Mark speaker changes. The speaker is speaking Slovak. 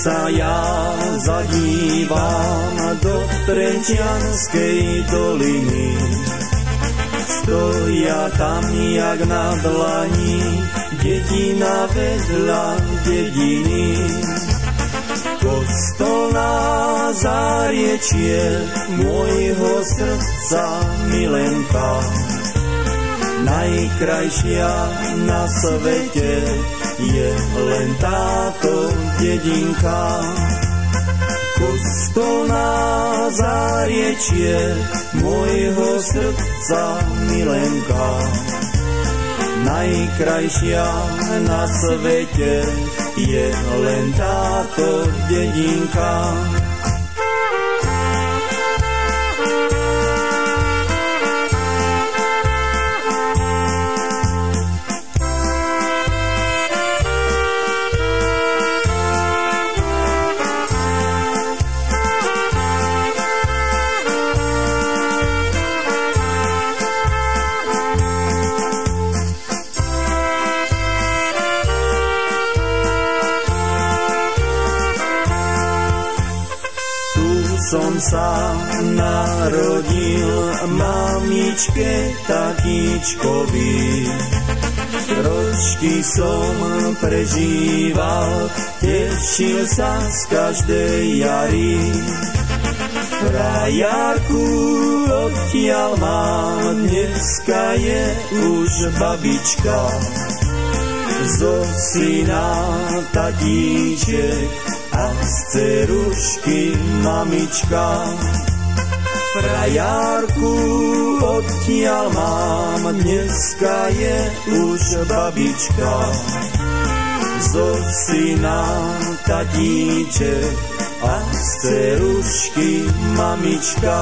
Speaker 1: sa ja zadívam do Trenčianskej doliny, stoja tam jak na dlani dedina vedľa dediny. Kostolná záriečie môjho srdca milenka, najkrajšia na svete je len táto dedinka. Kostolná záriečie môjho srdca milenka, najkrajšia na svete je len táto dedinka. Som sa narodil mamičke tatíčkovi, ročky som prežíval, tešil sa z každej jary. Frajarku odtiaľ mám, dneska je už babička, zo syna tatíček a z cerušky mamička. Frajarku odtiaľ mám, dneska je už babička, zo syna tatíček a z cerušky mamička.